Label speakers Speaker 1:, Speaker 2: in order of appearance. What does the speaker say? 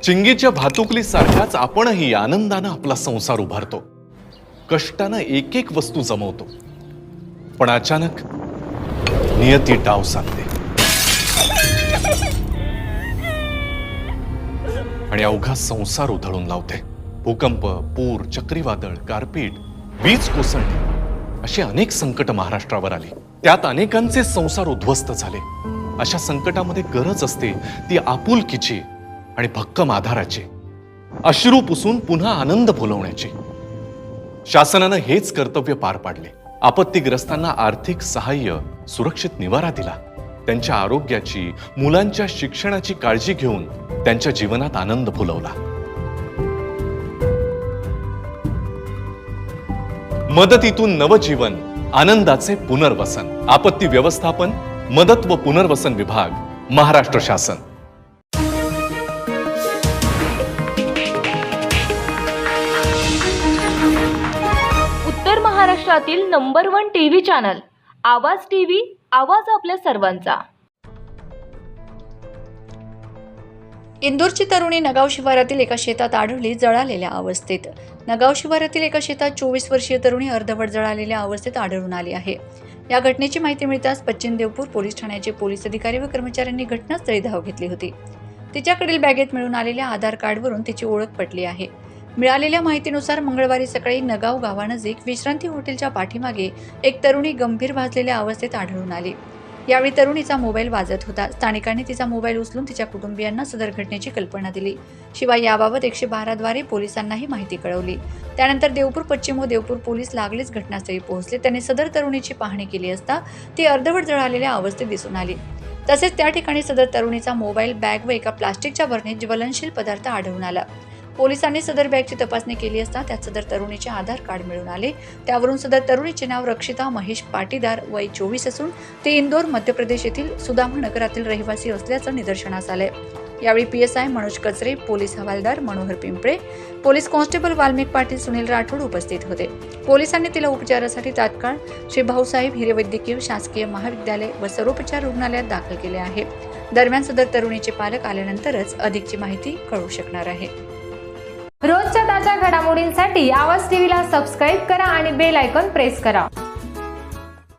Speaker 1: चिंगीच्या भातुकलीसारखाच आपणही आनंदानं आपला संसार उभारतो, कष्टानं एक एक वस्तू जमवतो. पण अचानक नियती डाव सांगते आणि अवघा संसार उधळून लावते. भूकंप, पूर, चक्रीवादळ, गारपीट, वीज कोसळणे अशी अनेक संकट महाराष्ट्रावर आली. त्यात अनेकांचे संसार उद्ध्वस्त झाले. अशा संकटामध्ये गरज असते ती आपुलकीची आणि भक्कम आधाराची, अश्रू पुसून पुन्हा आनंद फुलवण्याची. शासनानं हेच कर्तव्य पार पाडले. आपत्तीग्रस्तांना आर्थिक सहाय्य, सुरक्षित निवारा दिला. त्यांच्या आरोग्याची, मुलांच्या शिक्षणाची काळजी घेऊन त्यांच्या जीवनात आनंद फुलवला. मदतीतून नवजीवन, आनंदाचे पुनर्वसन. आपत्ती व्यवस्थापन, मदत व पुनर्वसन विभाग, महाराष्ट्र शासन.
Speaker 2: उत्तर महाराष्ट्रातील नंबर 1 टीव्ही चॅनल आवाज टीव्ही, आवाज आपल्या सर्वांचा.
Speaker 3: इंदोरची तरुणी नगाव शिवारातील एका शेतात आढळली जळालेल्या अवस्थेत. नगाव शिवारातील एका शेतात 24 वर्षीय तरुणी अर्धवट जळालेल्या अवस्थेत आढळून आली आहे. या घटनेची माहिती मिळताच पश्चिम देवपूर पोलीस ठाण्याचे पोलीस अधिकारी व कर्मचाऱ्यांनी घटनास्थळी धाव घेतली होती. तिच्याकडील बॅगेत मिळून आलेल्या आधार कार्डवरून तिची ओळख पटली आहे. मिळालेल्या माहितीनुसार मंगळवारी सकाळी नगाव गावानजीक विश्रांती हॉटेलच्या पाठीमागे एक तरुणी गंभीर भाजलेल्या अवस्थेत आढळून आली. यावेळी तरुणीचा मोबाईल वाजत होता. स्थानिकांनी तिचा मोबाईल उचलून तिच्या कुटुंबियांना सदर घटनेची कल्पना दिली. शिवाय याबाबत 112 द्वारे पोलिसांनाही माहिती कळवली. त्यानंतर देवपूर पश्चिम व देवपूर पोलीस लागलीच घटनास्थळी पोहोचले. त्यांनी सदर तरुणीची पाहणी केली असता ती अर्धवट जळालेल्या अवस्थेत दिसून आली. तसेच त्या ठिकाणी सदर तरुणीचा मोबाईल, बॅग व एका प्लास्टिकच्या बरणीत ज्वलनशील पदार्थ आढळून आला. पोलिसांनी सदर बॅगची तपासणी केली असता त्यात सदर तरुणीचे आधार कार्ड मिळून आले. त्यावरून सदर तरुणीचे नाव रक्षिता महेश पाटीदार, वय 24 असून ते इंदोर, मध्य प्रदेश येथील सुदामा नगरातील रहिवासी असल्याचं निदर्शनास आलंय. यावेळी PSI मनोज कचरे, पोलीस हवालदार मनोहर पिंपळे, पोलीस कॉन्स्टेबल वाल्मिक पाटील, सुनील राठोड उपस्थित होते. पोलिसांनी तिला उपचारासाठी तात्काळ श्री भाऊसाहेब हिरे वैद्यकीय शासकीय महाविद्यालय व सर्वोपचार रुग्णालयात दाखल केले आहे. दरम्यान सदर तरुणीचे पालक आल्यानंतरच अधिकची माहिती कळू शकणार आहे.
Speaker 4: रोजच्या ताज्या घडामोडींसाठी आवाज टीव्हीला सबस्क्राईब करा आणि बेल आयकॉन प्रेस करा.